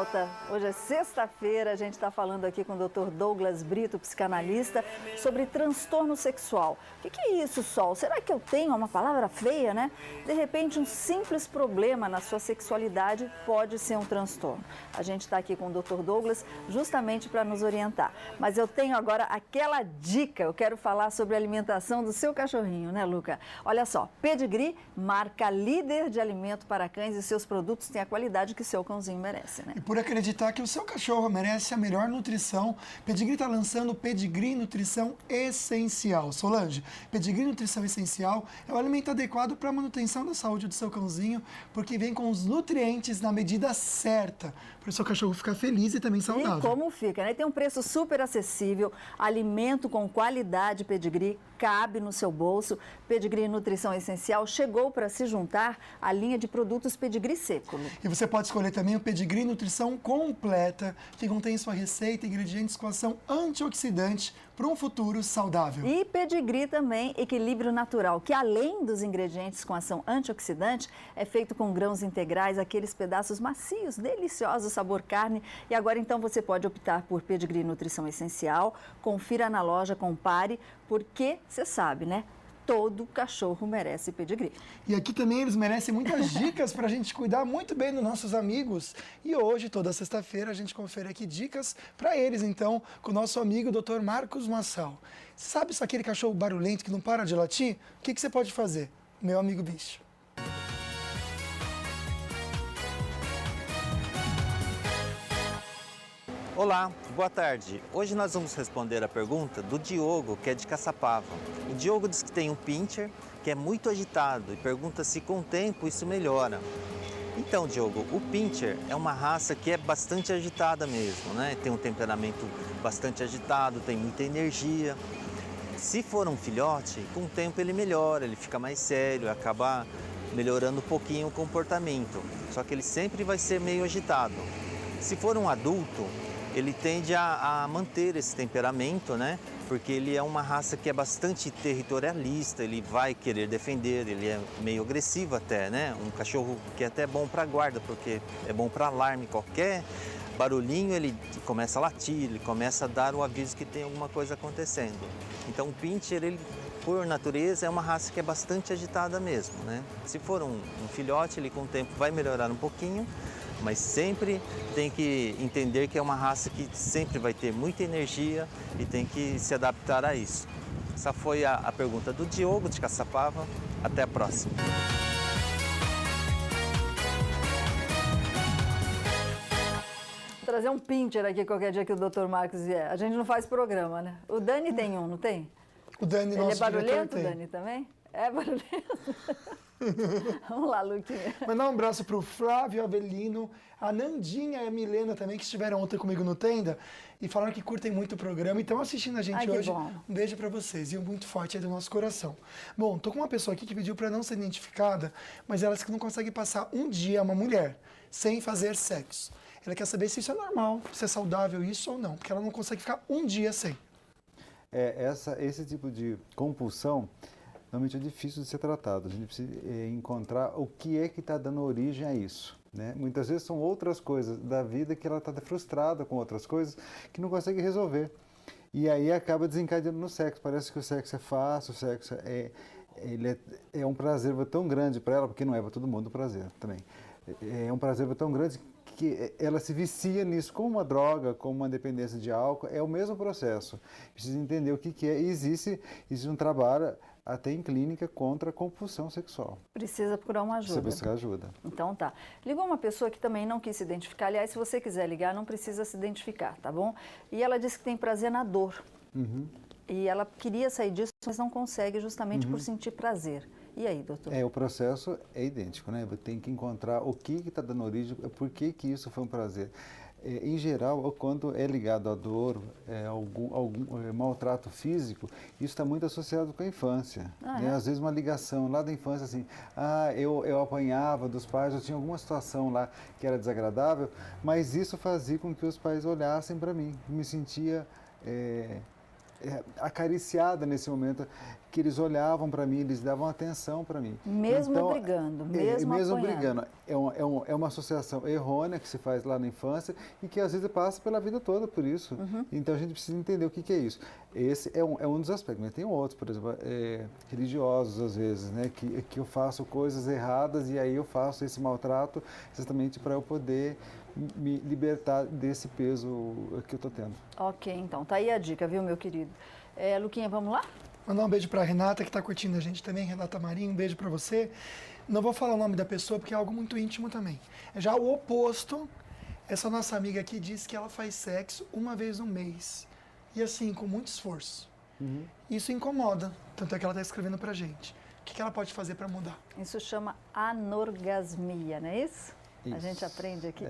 volta. Hoje é sexta-feira, a gente está falando aqui com o Dr. Douglas Brito, psicanalista, sobre transtorno sexual. O que é isso, Sol? Será que eu tenho uma palavra feia, né? De repente, um simples problema na sua sexualidade pode ser um transtorno. A gente está aqui com o Dr. Douglas justamente para nos orientar. Mas eu tenho agora aquela dica. Eu quero falar sobre a alimentação do seu cachorrinho, né, Luca? Olha só, Pedigree, marca líder de alimento para cães, e seus produtos têm a qualidade que seu cãozinho merece, né? E por acreditar que o seu cachorro merece a melhor nutrição, Pedigree está lançando o Pedigree Nutrição Essencial. Solange, Pedigree Nutrição Essencial é o alimento adequado para a manutenção da saúde do seu cãozinho, porque vem com os nutrientes na medida certa, para o seu cachorro ficar feliz e também saudável. E como fica, né? Tem um preço super acessível, alimento com qualidade Pedigree, cabe no seu bolso. Pedigree Nutrição Essencial chegou para se juntar à linha de produtos Pedigree Seco. E você pode escolher também o Pedigree Nutrição Completa, que contém sua receita e ingredientes com ação antioxidante para um futuro saudável. E Pedigree também, equilíbrio natural, que além dos ingredientes com ação antioxidante, é feito com grãos integrais, aqueles pedaços macios, deliciosos, sabor carne. E agora então você pode optar por Pedigree Nutrição Essencial, confira na loja, compare, porque você sabe, né? Todo cachorro merece Pedigree. E aqui também eles merecem muitas dicas para a gente cuidar muito bem dos nossos amigos. E hoje, toda sexta-feira, a gente confere aqui dicas para eles, então, com o nosso amigo Dr. Marcos Massal. Sabe se aquele cachorro barulhento que não para de latir? O que você pode fazer, meu amigo bicho? Olá, boa tarde. Hoje nós vamos responder a pergunta do Diogo, que é de Caçapava. O Diogo diz que tem um pincher que é muito agitado e pergunta se com o tempo isso melhora. Então, Diogo, o pincher é uma raça que é bastante agitada mesmo, né? Tem um temperamento bastante agitado, tem muita energia. Se for um filhote, com o tempo ele melhora, ele fica mais sério, acaba melhorando um pouquinho o comportamento. Só que ele sempre vai ser meio agitado. Se for um adulto, ele tende a manter esse temperamento, né? Porque ele é uma raça que é bastante territorialista, ele vai querer defender, ele é meio agressivo até, né? Um cachorro que é até bom para guarda, porque é bom para alarme, qualquer barulhinho ele começa a latir, ele começa a dar o aviso que tem alguma coisa acontecendo. Então o pincher, ele por natureza é uma raça que é bastante agitada mesmo, né? Se for um filhote, ele com o tempo vai melhorar um pouquinho, mas sempre tem que entender que é uma raça que sempre vai ter muita energia e tem que se adaptar a isso. Essa foi a pergunta do Diogo, de Caçapava. Até a próxima. Vou trazer um pincher aqui qualquer dia que o Dr. Marcos vier. A gente não faz programa, né? O Dani tem um, não tem? O Dani, Ele nosso é barulhento, diretor, tem. Dani, também? É barulhento. Vamos lá, Luquinha. Mandar um abraço para o Flávio Avelino, a Nandinha e a Milena também, que estiveram ontem comigo no Tenda e falaram que curtem muito o programa e estão assistindo a gente Ai, que hoje. bom. Um beijo para vocês e um muito forte aí do nosso coração. Bom, tô com uma pessoa aqui que pediu para não ser identificada, mas ela disse que não consegue passar um dia, uma mulher, sem fazer sexo. Ela quer saber se isso é normal, se é saudável isso ou não, porque ela não consegue ficar um dia sem. Esse tipo de compulsão normalmente é difícil de ser tratado. A gente precisa encontrar o que é que está dando origem a isso, né? Muitas vezes são outras coisas da vida que ela está frustrada com outras coisas que não consegue resolver. E aí acaba desencadeando no sexo. Parece que o sexo é fácil, o sexo é um prazer tão grande para ela, porque não é para todo mundo o prazer também. É um prazer tão grande que ela se vicia nisso como uma droga, como uma dependência de álcool. É o mesmo processo. Precisa entender o que é. E existe um trabalho até em clínica contra a compulsão sexual. Precisa procurar uma ajuda. Precisa buscar ajuda. Então tá. Ligou uma pessoa que também não quis se identificar. Aliás, se você quiser ligar, não precisa se identificar, tá bom? E ela disse que tem prazer na dor. Uhum. E ela queria sair disso, mas não consegue justamente por sentir prazer. E aí, doutor? O processo é idêntico, né? Tem que encontrar o que está dando origem, por que isso foi um prazer. Em geral, quando é ligado à dor, algum maltrato físico, isso está muito associado com a infância. Né? Às vezes uma ligação lá da infância, assim, eu apanhava dos pais, eu tinha alguma situação lá que era desagradável, mas isso fazia com que os pais olhassem para mim, me sentia acariciada nesse momento, que eles olhavam para mim, eles davam atenção para mim. Mesmo então, brigando, mesmo brigando. É uma associação errônea que se faz lá na infância e que às vezes passa pela vida toda por isso. Então a gente precisa entender o que é isso. Esse é um dos aspectos, mas tem outros, por exemplo, religiosos às vezes, né, que eu faço coisas erradas e aí eu faço esse maltrato exatamente para eu poder me libertar desse peso que eu estou tendo. Ok, então, tá aí a dica, viu, meu querido? Luquinha, vamos lá? Mandar um beijo para a Renata, que está curtindo a gente também. Renata Marinho, um beijo para você. Não vou falar o nome da pessoa, porque é algo muito íntimo também. Já o oposto, essa nossa amiga aqui diz que ela faz sexo uma vez no mês. E assim, com muito esforço. Isso incomoda, tanto é que ela está escrevendo para a gente. O que ela pode fazer para mudar? Isso chama anorgasmia, não é isso? A gente aprende aqui.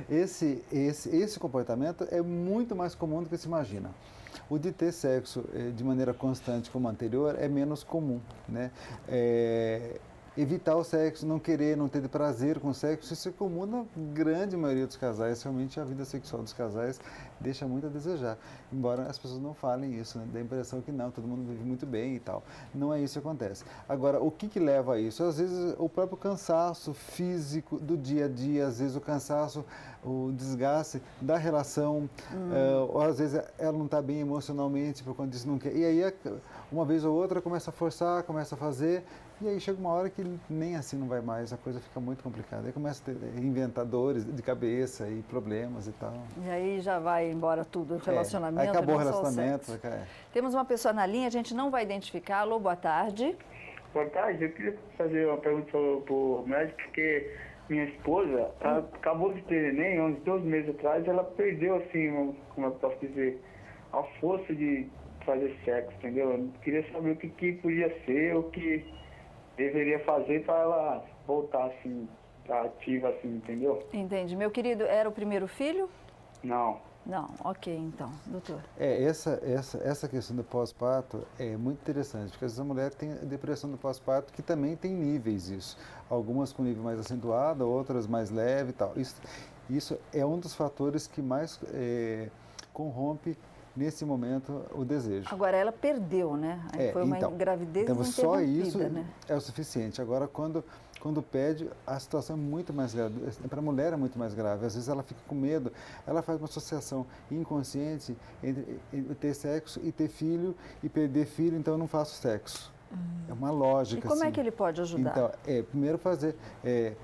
Esse comportamento é muito mais comum do que se imagina. O de ter sexo de maneira constante como a anterior é menos comum, né? Evitar o sexo, não querer, não ter prazer com o sexo, isso é comum na grande maioria dos casais. Realmente a vida sexual dos casais deixa muito a desejar. Embora as pessoas não falem isso, né? Dá a impressão que não, todo mundo vive muito bem e tal. Não é isso que acontece. Agora, o que leva a isso? Às vezes o próprio cansaço físico do dia a dia, às vezes o cansaço, o desgaste da relação, ou às vezes ela não está bem emocionalmente por conta disso, não quer. E aí, uma vez ou outra, começa a forçar, começa a fazer. E aí chega uma hora que nem assim não vai mais, a coisa fica muito complicada. Aí começa a inventar dores de cabeça e problemas e tal. E aí já vai embora tudo, o relacionamento. Aí acabou o não só relacionamento. sexo. Temos uma pessoa na linha, a gente não vai identificar. Alô, boa tarde. Boa tarde, eu queria fazer uma pergunta para o médico, porque minha esposa ela acabou de ter neném, uns 2 meses atrás, ela perdeu, assim, como eu posso dizer, a força de fazer sexo, entendeu? Eu queria saber o que podia ser, o que deveria fazer para ela voltar, assim, ativa, assim, entendeu? Entendi. Meu querido, era o primeiro filho? Não. Não, ok, então, doutor. Essa questão do pós-parto é muito interessante, porque às vezes a mulher tem depressão do pós-parto, que também tem níveis isso. Algumas com nível mais acentuado, outras mais leve e tal. Isso é um dos fatores que mais corrompe nesse momento o desejo. Agora ela perdeu, né? Foi uma gravidez então só isso, né? É o suficiente. Agora quando pede, a situação é muito mais grave. Para a mulher é muito mais grave. Às vezes ela fica com medo, ela faz uma associação inconsciente entre ter sexo e ter filho, e perder filho, então eu não faço sexo. É uma lógica. E como assim. é que ele pode ajudar? Então, primeiro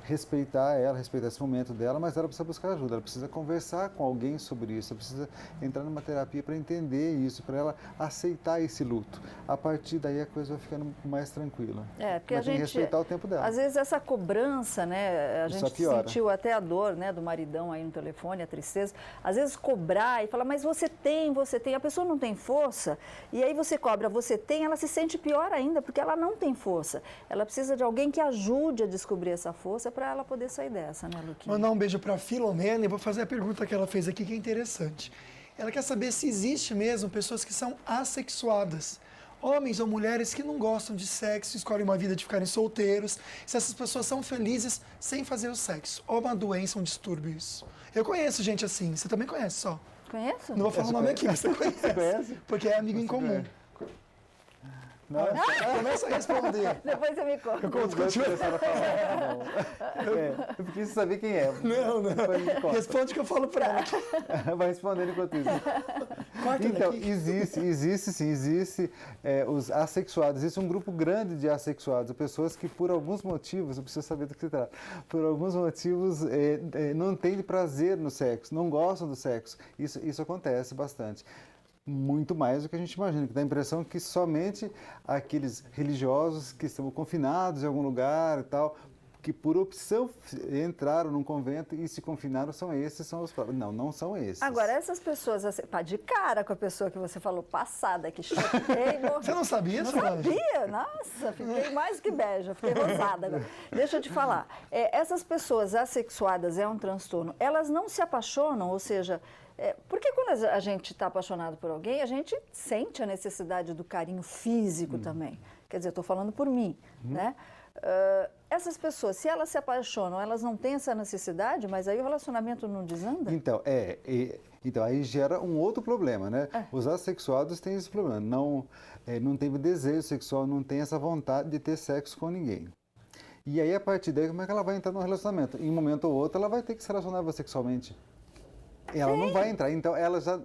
respeitar ela, respeitar esse momento dela, mas ela precisa buscar ajuda, ela precisa conversar com alguém sobre isso, ela precisa entrar numa terapia para entender isso, para ela aceitar esse luto. A partir daí a coisa vai ficando mais tranquila. Porque mas tem que respeitar o tempo dela. Às vezes essa cobrança, né, a gente piora. sentiu até a dor, né, do maridão aí no telefone, a tristeza. Às vezes cobrar e falar, mas você tem, a pessoa não tem força, e aí você cobra, você tem, ela se sente pior ainda, porque ela não tem força. Ela precisa de alguém que ajude a descobrir essa força para ela poder sair dessa, né, Luquinha? Mandar um beijo para a Filomena e vou fazer a pergunta que ela fez aqui, que é interessante. Ela quer saber se existe mesmo pessoas que são assexuadas. Homens ou mulheres que não gostam de sexo, escolhem uma vida de ficarem solteiros, se essas pessoas são felizes sem fazer o sexo. Ou uma doença, um distúrbio isso. Eu conheço gente assim, você também conhece só. Conheço? Não vou falar o nome aqui, mas você conhece. Você conhece? Porque é amigo em comum. Começa a responder. Depois você me conta. Eu conto contigo. Eu preciso saber quem é. Não. Responde que eu falo pra ela. Vai respondendo enquanto isso. Então, existe os assexuados. Existe um grupo grande de assexuados, pessoas que por alguns motivos, eu preciso saber do que se trata, por alguns motivos não têm prazer no sexo, não gostam do sexo. Isso acontece bastante. Muito mais do que a gente imagina, que dá a impressão que somente aqueles religiosos que estão confinados em algum lugar e tal, que por opção entraram num convento e se confinaram, são os próprios. Não são esses. Agora, essas pessoas, de cara com a pessoa que você falou, passada, que choquei. Você não sabia, Não Solange? sabia? Nossa, fiquei mais que beija, fiquei rosada agora. Deixa eu te falar, essas pessoas assexuadas é um transtorno, elas não se apaixonam, ou seja, porque quando a gente está apaixonado por alguém, a gente sente a necessidade do carinho físico também. Quer dizer, eu estou falando por mim, né? essas pessoas, se elas se apaixonam, elas não têm essa necessidade, mas aí o relacionamento não desanda? Então, então aí gera um outro problema, né? Os assexuados têm esse problema, não tem desejo sexual, não tem essa vontade de ter sexo com ninguém. E aí, a partir daí, como é que ela vai entrar no relacionamento? Em um momento ou outro, ela vai ter que se relacionar sexualmente. Ela não vai entrar, então ela já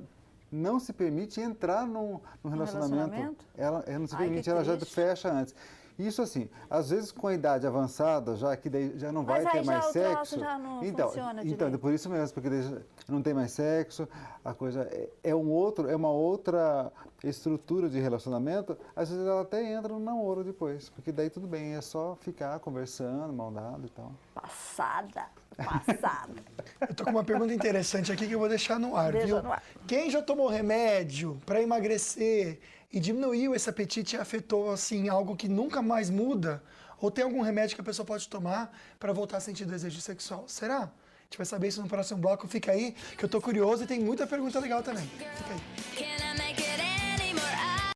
não se permite entrar num relacionamento. Ela não se permite, ela já fecha antes. Isso assim, às vezes com a idade avançada, já que daí já não vai ter mais sexo. Mas aí já não funciona direito. Então, é por isso mesmo, porque daí não tem mais sexo, a coisa é uma outra estrutura de relacionamento, às vezes ela até entra no namoro depois, porque daí tudo bem, é só ficar conversando, mão dada e tal. Passada. Eu tô com uma pergunta interessante aqui que eu vou deixar no ar, Deixa viu? no ar. Quem já tomou remédio para emagrecer e diminuiu esse apetite e afetou, assim, algo que nunca mais muda? Ou tem algum remédio que a pessoa pode tomar para voltar a sentir desejo sexual? Será? A gente vai saber isso no próximo bloco. Fica aí, que eu tô curioso e tem muita pergunta legal também. Fica aí.